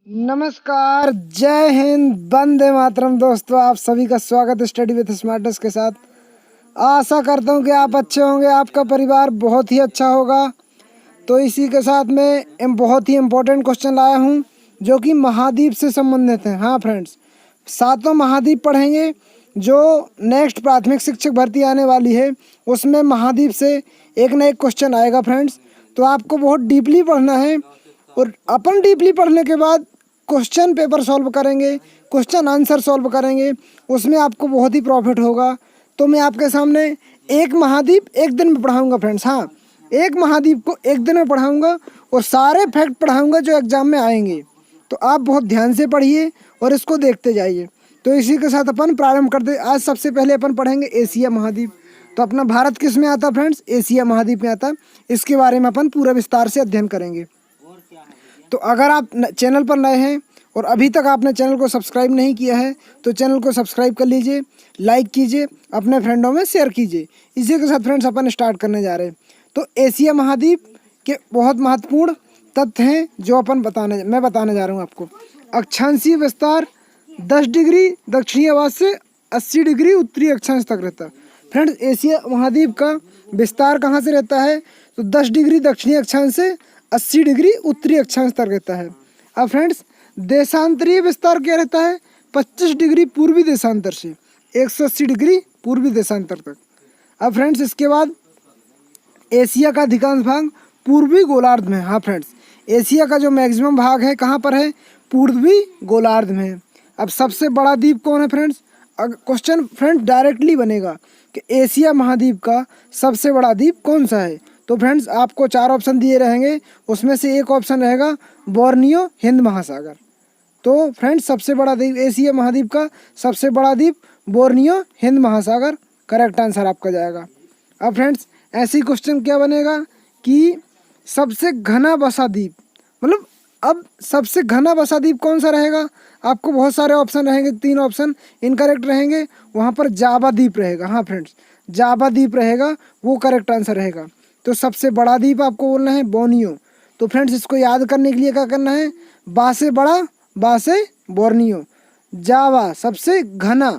नमस्कार, जय हिंद, वंदे मातरम। दोस्तों, आप सभी का स्वागत है स्टडी विद स्मार्टनेस के साथ। आशा करता हूँ कि आप अच्छे होंगे, आपका परिवार बहुत ही अच्छा होगा। तो इसी के साथ में बहुत ही इम्पोर्टेंट क्वेश्चन लाया हूँ जो कि महाद्वीप से संबंधित है। हाँ फ्रेंड्स, सातों महाद्वीप पढ़ेंगे। जो नेक्स्ट प्राथमिक शिक्षक भर्ती आने वाली है उसमें महाद्वीप से एक ना एक क्वेश्चन आएगा फ्रेंड्स। तो आपको बहुत डीपली पढ़ना है और अपन डीपली पढ़ने के बाद क्वेश्चन पेपर सॉल्व करेंगे, क्वेश्चन आंसर सॉल्व करेंगे, उसमें आपको बहुत ही प्रॉफिट होगा। तो मैं आपके सामने एक महाद्वीप एक दिन में पढ़ाऊंगा फ्रेंड्स। हाँ, एक महाद्वीप को एक दिन में पढ़ाऊंगा और सारे फैक्ट पढ़ाऊंगा जो एग्जाम में आएंगे। तो आप बहुत ध्यान से पढ़िए और इसको देखते जाइए। तो इसी के साथ अपन प्रारंभ करते। आज सबसे पहले अपन पढ़ेंगे एशिया महाद्वीप। तो अपना भारत किस में आता फ्रेंड्स? एशिया महाद्वीप में आता। इसके बारे में अपन पूरा विस्तार से अध्ययन करेंगे। तो अगर आप चैनल पर नए हैं और अभी तक आपने चैनल को सब्सक्राइब नहीं किया है तो चैनल को सब्सक्राइब कर लीजिए, लाइक कीजिए, अपने फ्रेंडों में शेयर कीजिए। इसी के साथ फ्रेंड्स अपन स्टार्ट करने जा रहे हैं। तो एशिया महाद्वीप के बहुत महत्वपूर्ण तथ्य हैं जो मैं बताने जा रहा हूँ आपको। अक्षांशीय विस्तार 10 डिग्री दक्षिणी अक्षांश से 80 डिग्री उत्तरी अक्षांश तक रहता है। फ्रेंड्स, एशिया महाद्वीप का विस्तार कहाँ से रहता है? तो 10 डिग्री दक्षिणी अक्षांश से 80 डिग्री उत्तरी अक्षांश तक रहता है। अब फ्रेंड्स, देशांतरीय विस्तार क्या रहता है? 25 डिग्री पूर्वी देशांतर से 180 डिग्री पूर्वी देशांतर तक। अब फ्रेंड्स, इसके बाद एशिया का अधिकांश भाग पूर्वी गोलार्ध में। हाँ फ्रेंड्स, एशिया का जो मैक्सिमम भाग है कहाँ पर है? पूर्वी गोलार्ध में है। अब सबसे बड़ा द्वीप कौन है फ्रेंड्स? क्वेश्चन फ्रेंड्स डायरेक्टली बनेगा कि एशिया महाद्वीप का सबसे बड़ा द्वीप कौन सा है? तो फ्रेंड्स, आपको 4 ऑप्शन दिए रहेंगे, उसमें से एक ऑप्शन रहेगा बोर्नियो हिंद महासागर। तो फ्रेंड्स, सबसे बड़ा द्वीप एशिया महाद्वीप का सबसे बड़ा द्वीप बोर्नियो हिंद महासागर करेक्ट आंसर आपका जाएगा। अब फ्रेंड्स, ऐसी क्वेश्चन क्या बनेगा कि सबसे घना बसा द्वीप, मतलब अब सबसे घना बसा द्वीप कौन सा रहेगा? आपको बहुत सारे ऑप्शन रहेंगे, 3 ऑप्शन इनकरेक्ट रहेंगे। वहाँ पर जावा द्वीप रहेगा। हाँ फ्रेंड्स, जावा द्वीप रहेगा, वो करेक्ट आंसर रहेगा। तो सबसे बड़ा द्वीप आपको बोलना है बोर्नियो। तो फ्रेंड्स, इसको याद करने के लिए क्या करना है? बा से बड़ा, बा से बोर्नियो। जावा सबसे घना।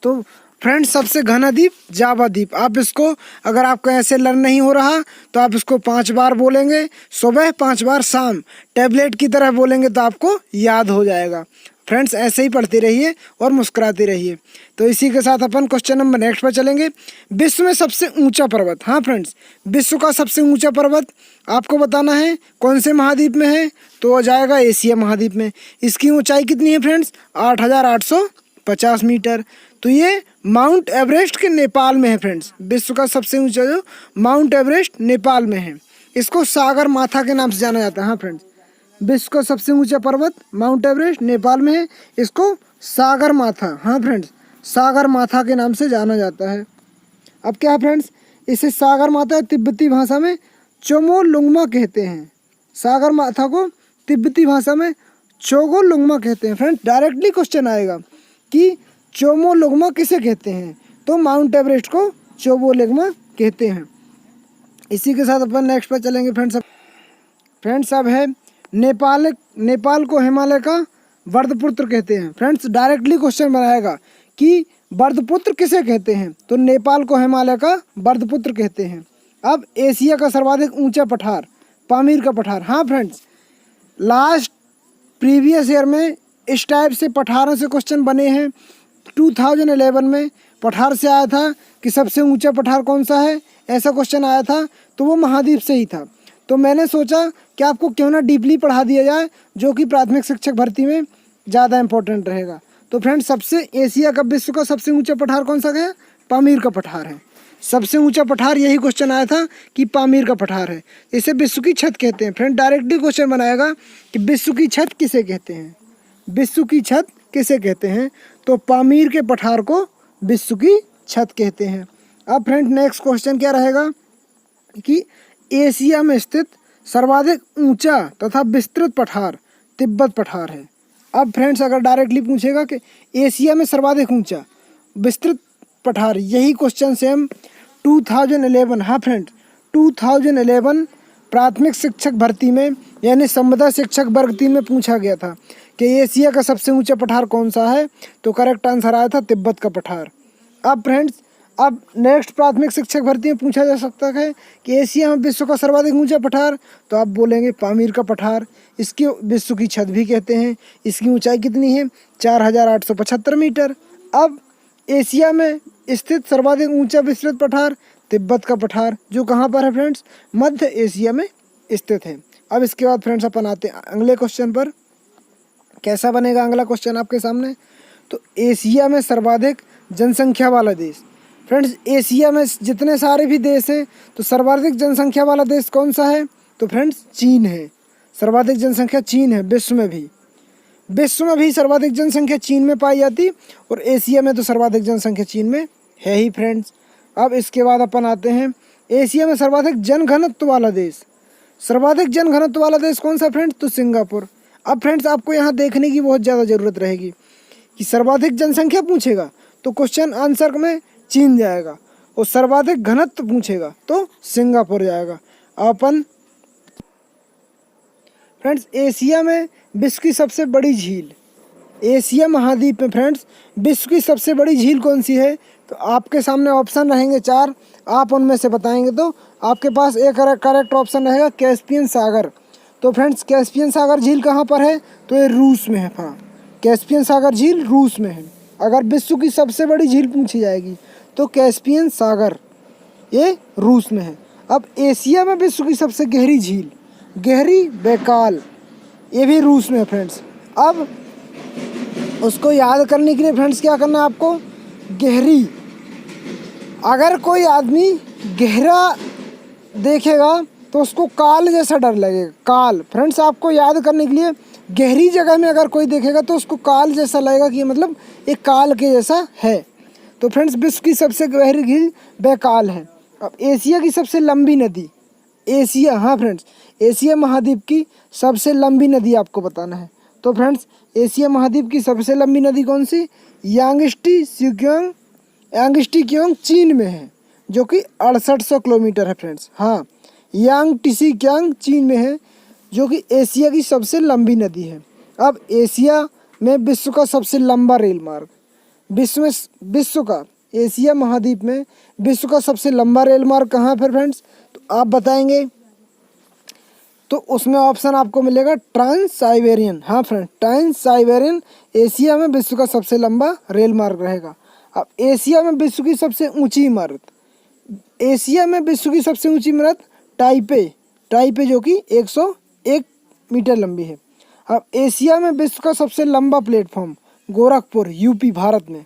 तो फ्रेंड्स, सबसे घना द्वीप जावा द्वीप। आप इसको, अगर आपका ऐसे लर्न नहीं हो रहा तो आप इसको 5 बार बोलेंगे, सुबह 5 बार, शाम टैबलेट की तरह बोलेंगे तो आपको याद हो जाएगा। फ्रेंड्स, ऐसे ही पढ़ते रहिए और मुस्कुराते रहिए। तो इसी के साथ अपन क्वेश्चन नंबर नेक्स्ट पर चलेंगे। विश्व में सबसे ऊंचा पर्वत। हाँ फ्रेंड्स, विश्व का सबसे ऊंचा पर्वत आपको बताना है कौन से महाद्वीप में है? तो वो जाएगा एशिया महाद्वीप में। इसकी ऊंचाई कितनी है फ्रेंड्स? 8850 मीटर। तो ये माउंट एवरेस्ट के नेपाल में है फ्रेंड्स। विश्व का सबसे ऊंचा जो माउंट एवरेस्ट नेपाल में है, इसको सागर माथा के नाम से जाना जाता है। हाँ फ्रेंड्स, विश्व का सबसे ऊंचा पर्वत माउंट एवरेस्ट नेपाल में है, इसको सागर माथा, हाँ फ्रेंड्स, सागर माथा के नाम से जाना जाता है। अब क्या है फ्रेंड्स, इसे सागर माथा तिब्बती भाषा में चोमोलुंगमा कहते हैं। सागर माथा को तिब्बती भाषा में चोगोलुंगमा कहते हैं। फ्रेंड्स, डायरेक्टली क्वेश्चन आएगा कि चोमोलुंगमा किसे कहते हैं? तो माउंट एवरेस्ट को चोमोलुंगमा कहते हैं। इसी के साथ अपन नेक्स्ट पर चलेंगे फ्रेंड्स। अब है नेपाल को हिमालय का वर्धपुत्र कहते हैं। फ्रेंड्स, डायरेक्टली क्वेश्चन बनाएगा कि वर्धपुत्र किसे कहते हैं? तो नेपाल को हिमालय का वर्धपुत्र कहते हैं। अब एशिया का सर्वाधिक ऊंचा पठार, पामीर का पठार। हाँ फ्रेंड्स, लास्ट प्रीवियस ईयर में इस टाइप से पठारों से क्वेश्चन बने हैं। 2011 में पठार से आया था कि सबसे ऊंचा पठार कौन सा है, ऐसा क्वेश्चन आया था, तो वो महाद्वीप से ही था। तो मैंने सोचा कि आपको क्यों ना डीपली पढ़ा दिया जाए, जो कि प्राथमिक शिक्षक भर्ती में ज़्यादा इंपॉर्टेंट रहेगा। तो फ्रेंड्स, सबसे एशिया का विश्व का सबसे ऊंचा पठार कौन सा है? पामीर का पठार है। सबसे ऊंचा पठार, यही क्वेश्चन आया था कि पामीर का पठार है। इसे विश्व की छत कहते हैं। फ्रेंड, डायरेक्टली क्वेश्चन बनाएगा कि विश्व की छत किसे कहते हैं? विश्व की छत किसे कहते हैं? तो पामीर के पठार को विश्व की छत कहते हैं। अब फ्रेंड, नेक्स्ट क्वेश्चन क्या रहेगा कि एशिया में स्थित सर्वाधिक ऊंचा तथा विस्तृत पठार तिब्बत पठार है। अब फ्रेंड्स, अगर डायरेक्टली पूछेगा कि एशिया में सर्वाधिक ऊंचा विस्तृत पठार, यही क्वेश्चन सेम 2011, हाँ फ्रेंड्स, 2011 प्राथमिक शिक्षक भर्ती में यानी संबंधा शिक्षक वर्ग 3 में पूछा गया था कि एशिया का सबसे ऊंचा पठार कौन सा है, तो करेक्ट आंसर आया था तिब्बत का पठार। अब फ्रेंड्स, अब नेक्स्ट प्राथमिक शिक्षक भर्ती में पूछा जा सकता है कि एशिया में विश्व का सर्वाधिक ऊंचा पठार, तो आप बोलेंगे पामीर का पठार। इसकी विश्व की छत भी कहते हैं। इसकी ऊंचाई कितनी है? 4875 मीटर। अब एशिया में स्थित सर्वाधिक ऊंचा विस्तृत पठार तिब्बत का पठार, जो कहाँ पर है फ्रेंड्स? मध्य एशिया में स्थित है। अब इसके बाद फ्रेंड्स अपन आते हैं अगले क्वेश्चन पर। कैसा बनेगा अगला क्वेश्चन आपके सामने? तो एशिया में सर्वाधिक जनसंख्या वाला देश। फ्रेंड्स, एशिया में जितने सारे भी देश हैं तो सर्वाधिक जनसंख्या वाला देश कौन सा है? तो फ्रेंड्स चीन है। सर्वाधिक जनसंख्या चीन है। विश्व में भी सर्वाधिक जनसंख्या चीन में पाई जाती, और एशिया में तो सर्वाधिक जनसंख्या चीन में है ही फ्रेंड्स। अब इसके बाद अपन आते हैं एशिया में सर्वाधिक जनघनत्व वाला देश। सर्वाधिक जनघनत्व वाला देश कौन सा फ्रेंड्स? तो सिंगापुर। अब फ्रेंड्स, आपको यहाँ देखने की बहुत ज़्यादा ज़रूरत रहेगी कि सर्वाधिक जनसंख्या पूछेगा तो क्वेश्चन आंसर में चीन जाएगा, और सर्वाधिक घनत्व पूछेगा तो सिंगापुर जाएगा। अपन फ्रेंड्स, एशिया में विश्व की सबसे बड़ी झील, एशिया महाद्वीप में फ्रेंड्स विश्व की सबसे बड़ी झील कौन सी है? तो आपके सामने ऑप्शन रहेंगे 4, आप उनमें से बताएंगे तो आपके पास एक करेक्ट ऑप्शन रहेगा कैस्पियन सागर। तो फ्रेंड्स, कैस्पियन सागर झील कहाँ पर है? तो ये रूस में है। हाँ, कैस्पियन सागर झील रूस में है। अगर विश्व की सबसे बड़ी झील पूछी जाएगी तो कैस्पियन सागर ये रूस में है। अब एशिया में विश्व की सबसे गहरी झील, गहरी बैकाल, ये भी रूस में है फ्रेंड्स। अब उसको याद करने के लिए फ्रेंड्स क्या करना है आपको? गहरी, अगर कोई आदमी गहरा देखेगा तो उसको काल जैसा डर लगेगा। काल फ्रेंड्स, आपको याद करने के लिए गहरी जगह में अगर कोई देखेगा तो उसको काल जैसा लगेगा कि मतलब एक काल के जैसा है। तो फ्रेंड्स, विश्व की सबसे गहरी झील बैकाल है। अब एशिया की सबसे लंबी नदी, एशिया, हाँ फ्रेंड्स, एशिया महाद्वीप की सबसे लंबी नदी आपको बताना है। तो फ्रेंड्स, एशिया महाद्वीप की सबसे लंबी नदी कौन सी? यांगस्टी क्योंग चीन में है, जो कि 6800 किलोमीटर है फ्रेंड्स। हाँ, यांगटीसी क्यांग चीन में है, जो कि एशिया की सबसे लंबी नदी है। अब एशिया में विश्व का सबसे लंबा रेल मार्ग, विश्व का एशिया महाद्वीप में विश्व का सबसे लंबा रेल मार्ग कहाँ पर फ्रेंड्स? तो आप बताएंगे तो उसमें ऑप्शन आपको मिलेगा ट्रांस साइबेरियन। हाँ फ्रेंड, ट्रांस साइबेरियन एशिया में विश्व का सबसे लंबा रेल मार्ग रहेगा। अब एशिया में विश्व की सबसे ऊंची इमारत, एशिया में विश्व की सबसे ऊंची इमारत टाइपे जो कि 101 मीटर लंबी है। अब एशिया में विश्व का सबसे लंबा प्लेटफॉर्म गोरखपुर, यूपी, भारत में।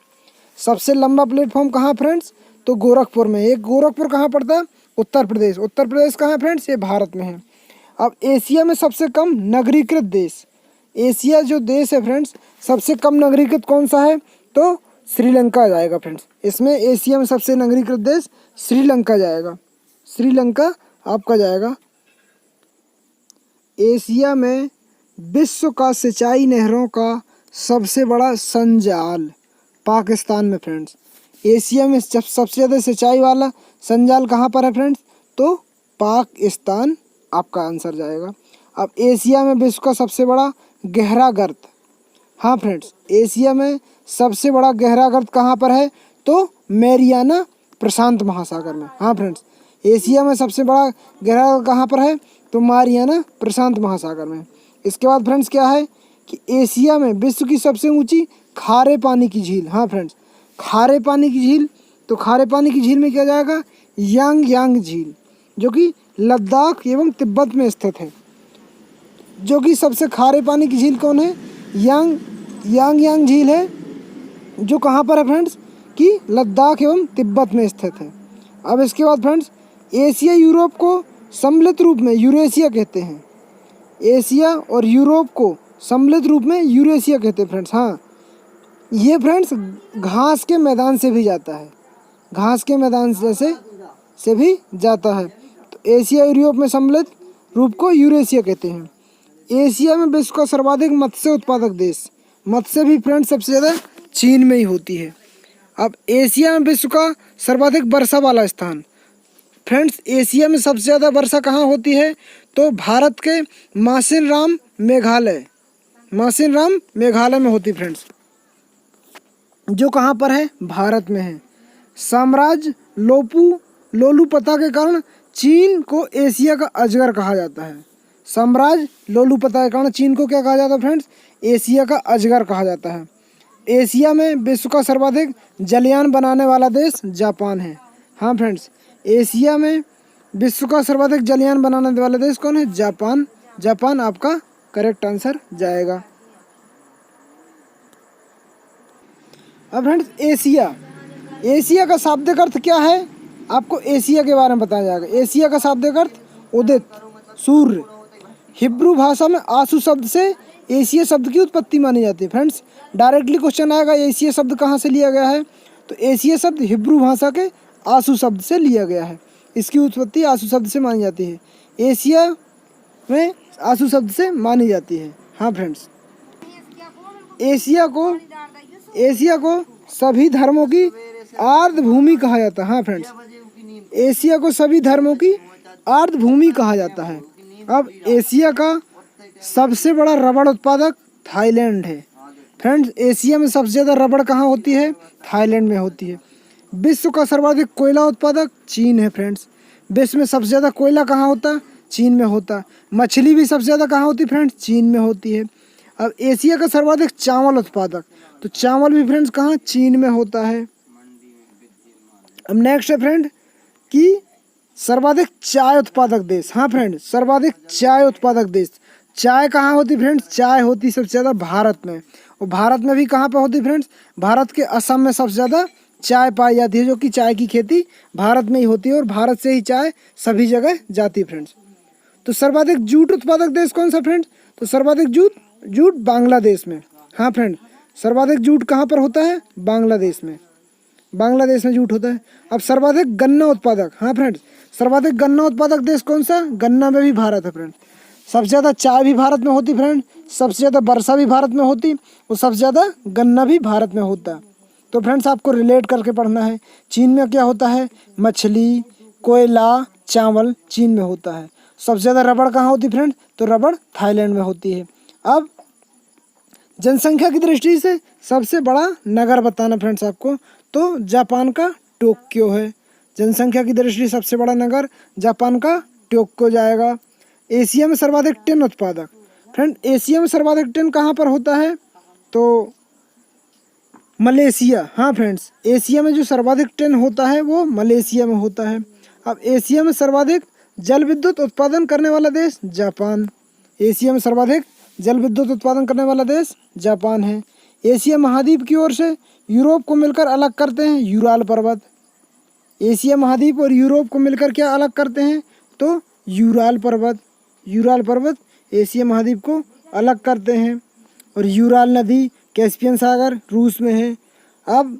सबसे लंबा प्लेटफॉर्म कहाँ फ्रेंड्स? तो गोरखपुर में। एक गोरखपुर कहाँ पड़ता है? उत्तर प्रदेश। उत्तर प्रदेश कहाँ फ्रेंड्स? ये भारत में है। अब एशिया में सबसे कम नगरीकृत देश, एशिया जो देश है फ्रेंड्स सबसे कम नगरीकृत कौन सा है? तो श्रीलंका जाएगा फ्रेंड्स। इसमें एशिया में सबसे नगरीकृत देश श्रीलंका जाएगा। श्रीलंका आपका जाएगा। एशिया में विश्व का सिंचाई नहरों का सबसे बड़ा संजाल पाकिस्तान में फ्रेंड्स। एशिया में सबसे ज़्यादा सिंचाई वाला संजाल कहाँ पर है फ्रेंड्स? तो पाकिस्तान आपका आंसर जाएगा। अब एशिया में विश्व का सबसे बड़ा गहरा गर्त, हाँ फ्रेंड्स, एशिया में सबसे बड़ा गहरा गर्त कहाँ पर है? तो मैरियाना प्रशांत महासागर में। हाँ फ्रेंड्स, एशिया में सबसे बड़ा गहरा गर्त कहाँ पर है? तो मारियाना प्रशांत महासागर में। इसके बाद फ्रेंड्स क्या है कि एशिया में विश्व की सबसे ऊंची खारे पानी की झील, हाँ फ्रेंड्स, खारे पानी की झील। तो खारे पानी की झील में क्या जाएगा? यांग झील, जो कि लद्दाख एवं तिब्बत में स्थित है। जो कि सबसे खारे पानी की झील कौन है? यांग झील है, जो कहाँ पर है फ्रेंड्स? कि लद्दाख एवं तिब्बत में स्थित है। अब इसके बाद फ्रेंड्स, एशिया यूरोप को सम्मिलित रूप में यूरेशिया कहते हैं। एशिया और यूरोप को सम्मिलित रूप में यूरेशिया कहते हैं फ्रेंड्स। हाँ, ये फ्रेंड्स घास के मैदान से भी जाता है, घास के मैदान जैसे से भी जाता है। तो एशिया और यूरोप में सम्मिलित रूप को यूरेशिया कहते हैं। एशिया में विश्व का सर्वाधिक मत्स्य उत्पादक देश, मत्स्य भी फ्रेंड्स सबसे ज़्यादा चीन में ही होती है। अब एशिया में विश्व का सर्वाधिक वर्षा वाला स्थान, फ्रेंड्स एशिया में सबसे ज़्यादा वर्षा कहाँ होती है? तो भारत के मासिनराम मेघालय में होती फ्रेंड्स, जो कहाँ पर है? भारत में है। साम्राज्य लोलुपता के कारण चीन को एशिया का अजगर कहा जाता है। साम्राज्य लोलुपता के कारण चीन को क्या कहा जाता है फ्रेंड्स? एशिया का अजगर कहा जाता है। एशिया में विश्व का सर्वाधिक जलयान बनाने वाला देश जापान है। हाँ फ्रेंड्स, एशिया में विश्व का सर्वाधिक जलयान बनाने वाला देश कौन है? जापान। जापान आपका करेक्ट आंसर जाएगा। अब फ्रेंड्स एशिया का शाब्दिक अर्थ क्या है? आपको एशिया के बारे में बताया जाएगा। एशिया का शाब्दिक अर्थ उदित, सूर्य। हिब्रू भाषा में आंसू शब्द से एशिया शब्द की उत्पत्ति मानी जाती है। फ्रेंड्स डायरेक्टली क्वेश्चन आएगा एशिया शब्द कहाँ से लिया गया है? तो एशिया शब्द हिब्रू भाषा के आंसू शब्द से लिया गया है। इसकी उत्पत्ति आंसू शब्द से मानी जाती है। एशिया में आंसू शब्द से मानी जाती है। हाँ फ्रेंड्स, एशिया को सभी धर्मों की आर्द्र भूमि कहा जाता है। हाँ फ्रेंड्स, एशिया को सभी धर्मों की आर्द्र भूमि कहा जाता है। अब एशिया का सबसे बड़ा रबड़ उत्पादक थाईलैंड है। फ्रेंड्स एशिया में सबसे ज़्यादा रबड़ कहाँ होती है? थाईलैंड में होती है। विश्व का सर्वाधिक कोयला उत्पादक चीन है। फ्रेंड्स विश्व में सबसे ज़्यादा कोयला कहाँ होता? चीन में होता। मछली भी सबसे ज़्यादा कहाँ होती फ्रेंड्स? चीन में होती है। अब एशिया का सर्वाधिक चावल उत्पादक, तो चावल भी फ्रेंड्स कहाँ? चीन में होता है। अब नेक्स्ट है फ्रेंड कि सर्वाधिक चाय उत्पादक देश। हाँ फ्रेंड, सर्वाधिक चाय उत्पादक देश, चाय कहाँ होती फ्रेंड्स? चाय होती सबसे ज़्यादा भारत में। और भारत में भी कहाँ पे होती फ्रेंड्स? भारत के असम में सबसे ज़्यादा चाय पाई जाती है, जो कि चाय की खेती भारत में ही होती है और भारत से ही चाय सभी जगह जाती है फ्रेंड्स। तो सर्वाधिक जूट उत्पादक देश कौन सा फ्रेंड्स? तो सर्वाधिक जूट बांग्लादेश में। हाँ फ्रेंड, सर्वाधिक जूट कहाँ पर होता है? बांग्लादेश में। बांग्लादेश में जूट होता है। अब सर्वाधिक गन्ना उत्पादक, हाँ फ्रेंड्स, सर्वाधिक गन्ना उत्पादक देश कौन सा? गन्ना में भी भारत है फ्रेंड। सबसे ज़्यादा चाय भी भारत में होती फ्रेंड, सबसे ज़्यादा वर्षा भी भारत में होती और सबसे ज़्यादा गन्ना भी भारत में होता। तो फ्रेंड्स आपको रिलेट करके पढ़ना है। चीन में क्या होता है? मछली, कोयला, चावल चीन में होता है। सबसे ज़्यादा रबड़ कहाँ होती फ्रेंड? तो रबड़ थाईलैंड में होती है। अब जनसंख्या की दृष्टि से सबसे बड़ा नगर बताना फ्रेंड्स आपको, तो जापान का टोक्यो है। जनसंख्या की दृष्टि से सबसे बड़ा नगर जापान का टोक्यो जाएगा। एशिया में सर्वाधिक टिन उत्पादक, फ्रेंड एशिया में सर्वाधिक टिन कहाँ पर होता है? तो मलेशिया। हाँ फ्रेंड्स, एशिया में जो सर्वाधिक टिन होता है वो मलेशिया में होता है। अब एशिया में सर्वाधिक जल विद्युत उत्पादन करने वाला देश जापान। एशिया में सर्वाधिक जल विद्युत उत्पादन करने वाला देश जापान है। एशिया महाद्वीप की ओर से यूरोप को मिलकर अलग करते हैं यूराल पर्वत। एशिया महाद्वीप और यूरोप को मिलकर क्या अलग करते हैं? तो यूराल पर्वत एशिया महाद्वीप को अलग करते हैं। और यूराल नदी कैस्पियन सागर रूस में है। अब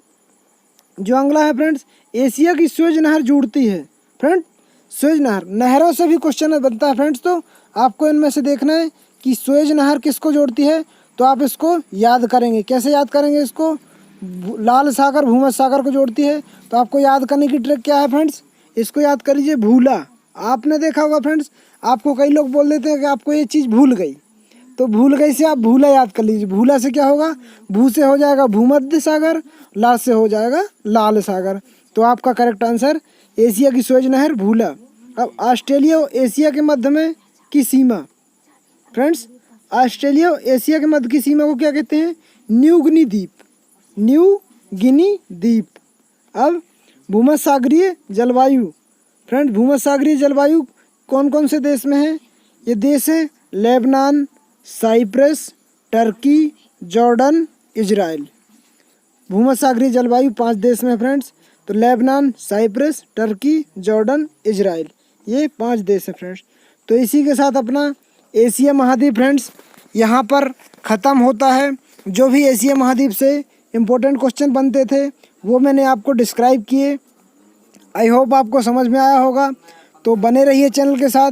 जो अगला है फ्रेंड्स, एशिया की सुएज नहर जुड़ती है। फ्रेंड सुएज नहर, नहरों से भी क्वेश्चन बनता है फ्रेंड्स, तो आपको इनमें से देखना है कि सुएज नहर किसको जोड़ती है। तो आप इसको याद करेंगे। कैसे याद करेंगे इसको? लाल सागर भूमध्य सागर को जोड़ती है। तो आपको याद करने की ट्रिक क्या है फ्रेंड्स? इसको याद कर लीजिए, भूला। आपने देखा होगा फ्रेंड्स, आपको कई लोग बोल देते हैं कि आपको ये चीज़ भूल गई, तो भूल गई से आप भूला याद कर लीजिए। भूला से क्या होगा? भू से हो जाएगा भूमध्य सागर, ला से हो जाएगा लाल सागर। तो आपका करेक्ट आंसर एशिया की सुएज नहर भूला। अब ऑस्ट्रेलिया और एशिया के मध्य में की सीमा, फ्रेंड्स ऑस्ट्रेलिया और एशिया के मध्य की सीमा को क्या कहते हैं? न्यू गिनी द्वीप। अब भूमध्य सागरीय जलवायु, फ्रेंड भूमध्य सागरीय जलवायु कौन कौन से देश में है? ये देश है Lebanon, Cyprus, Turkey, Jordan, Israel. भूमध्य सागरीय जलवायु 5 देश में फ्रेंड्स, तो Lebanon, Cyprus, Turkey, Jordan, Israel, ये 5 देश है फ्रेंड्स। तो इसी के साथ अपना एशिया महाद्वीप फ्रेंड्स यहाँ पर ख़त्म होता है। जो भी एशिया महाद्वीप से इम्पोर्टेंट क्वेश्चन बनते थे वो मैंने आपको डिस्क्राइब किए। आई होप आपको समझ में आया होगा। तो बने रहिए चैनल के साथ।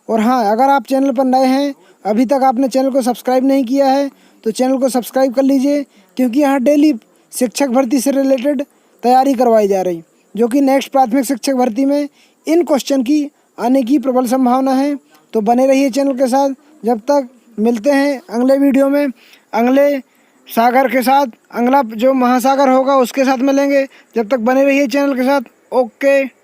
और हाँ, अगर आप चैनल पर नए हैं, अभी तक आपने चैनल को सब्सक्राइब नहीं किया है, तो चैनल को सब्सक्राइब कर लीजिए, क्योंकि यहाँ डेली शिक्षक भर्ती से रिलेटेड तैयारी करवाई जा रही, जो कि नेक्स्ट प्राथमिक शिक्षक भर्ती में इन क्वेश्चन की आने की प्रबल संभावना है। तो बने रहिए चैनल के साथ। जब तक मिलते हैं अगले वीडियो में अगले सागर के साथ, अगला जो महासागर होगा उसके साथ मिलेंगे। जब तक बने रहिए चैनल के साथ। ओके।